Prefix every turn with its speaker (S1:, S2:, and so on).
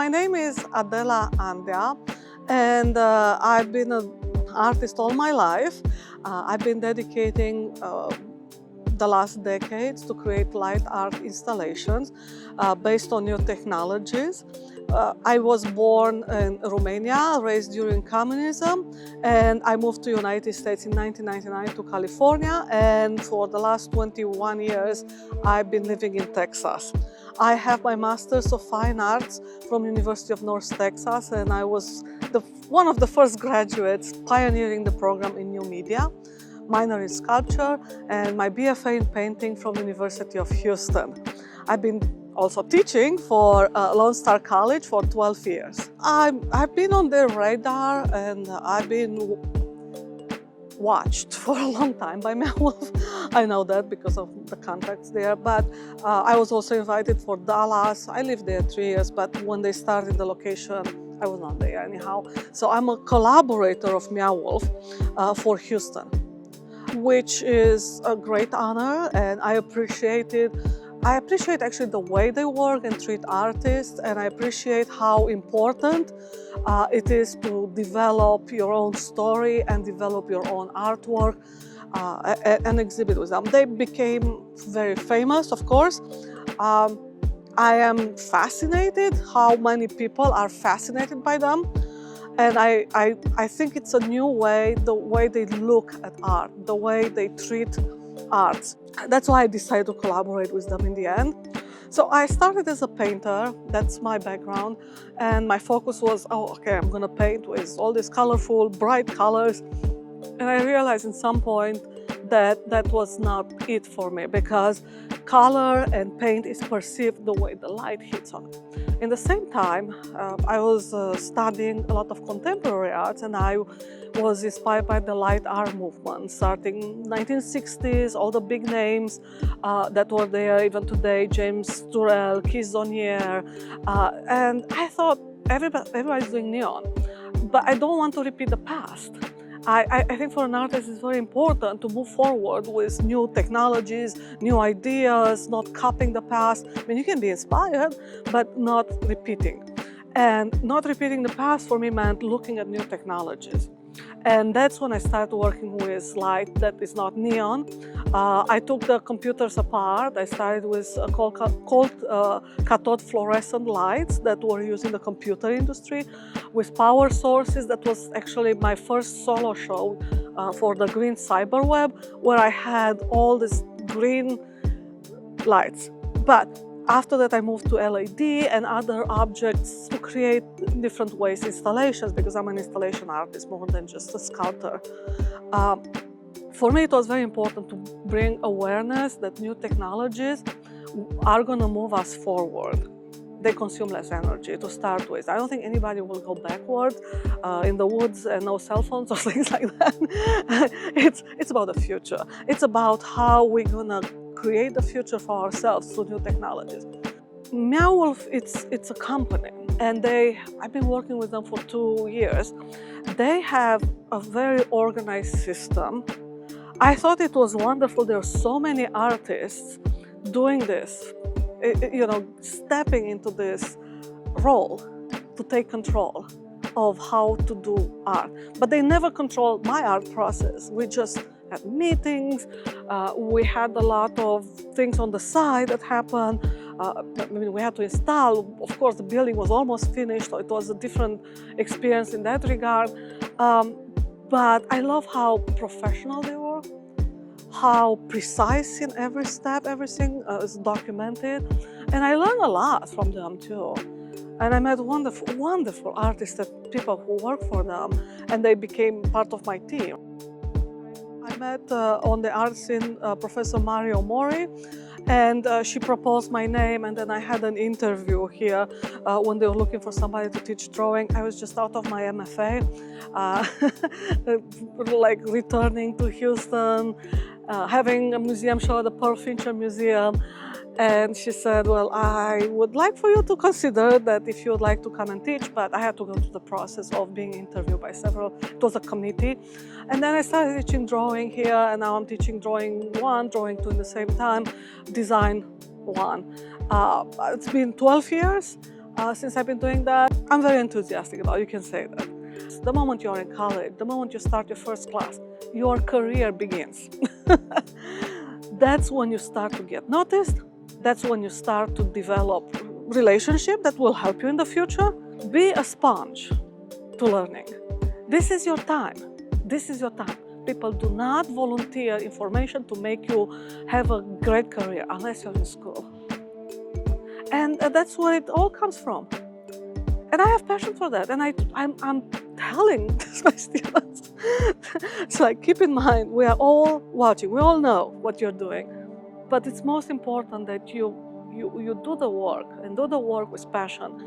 S1: my name is Adela Andea, and I've been an artist all my life. I've been dedicating the last decades to create light art installations based on new technologies. I was born in Romania, raised during communism, and I moved to the United States in 1999 to California, and for the last 21 years I've been living in Texas. I have my Master's of Fine Arts from University of North Texas, and I was one of the first graduates pioneering the program in new media, minor in sculpture, and my BFA in painting from University of Houston. I've been also teaching for Lone Star College for 12 years. I've been on their radar, and I've been watched for a long time by Meow. I know that because of the contacts there, but I was also invited for Dallas. I lived there 3 years, but when they started the location, I was not there anyhow. So I'm a collaborator of Meow for Houston, which is a great honor, and I appreciate it. I appreciate actually the way they work and treat artists, and I appreciate how important it is to develop your own story and develop your own artwork and exhibit with them. They became very famous, of course. I am fascinated how many people are fascinated by them. And I think it's a new way, the way they look at art, the way they treat art. That's why I decided to collaborate with them in the end. So I started as a painter, that's my background, and my focus was, okay, I'm gonna paint with all these colorful, bright colors. And I realized at some point that that was not it for me, because color and paint is perceived the way the light hits on it. In the same time, I was studying a lot of contemporary arts, and I was inspired by the light art movement, starting 1960s, all the big names that were there even today, James Turrell, Keith Zonier, and I thought everybody's doing neon, but I don't want to repeat the past. I think for an artist it's very important to move forward with new technologies, new ideas, not copying the past. I mean, you can be inspired, but not repeating. And not repeating the past for me meant looking at new technologies. And that's when I started working with light that is not neon. I took the computers apart. I started with cold cathode fluorescent lights that were used in the computer industry, with power sources. That was actually my first solo show for the green cyber web, where I had all these green lights. But after that, I moved to LED and other objects to create different ways installations, because I'm an installation artist more than just a sculptor. For me, it was very important to bring awareness that new technologies are going to move us forward. They consume less energy to start with. I don't think anybody will go backward in the woods and no cell phones or things like that. It's about the future. It's about how we're going to create the future for ourselves through new technologies. Meow, it's a company, and I've been working with them for 2 years. They have a very organized system. I thought it was wonderful. There are so many artists doing this, stepping into this role to take control of how to do art. But they never controlled my art process. We just had meetings, we had a lot of things on the side that happened. We had to install. Of course, the building was almost finished, so it was a different experience in that regard. But I love how professional they were, how precise in every step, everything is documented. And I learned a lot from them too. And I met wonderful, wonderful artists and people who work for them, and they became part of my team. I met on the art scene Professor Mario Mori, and she proposed my name, and then I had an interview here when they were looking for somebody to teach drawing. I was just out of my MFA, like returning to Houston, having a museum show at the Pearl Fincher Museum. And she said, well, I would like for you to consider that if you would like to come and teach, but I had to go through the process of being interviewed by several, it was a committee. And then I started teaching drawing here, and now I'm teaching drawing 1, drawing 2 in the same time, design 1. It's been 12 years. since I've been doing that. I'm very enthusiastic about it, you can say that. The moment you're in college, the moment you start your first class, your career begins. That's when you start to get noticed. That's when you start to develop relationships that will help you in the future. Be a sponge to learning. This is your time. This is your time. People do not volunteer information to make you have a great career unless you're in school. And that's where it all comes from. And I have passion for that. And I'm telling my students, it's like, keep in mind, we are all watching. We all know what you're doing. But it's most important that you do the work and do the work with passion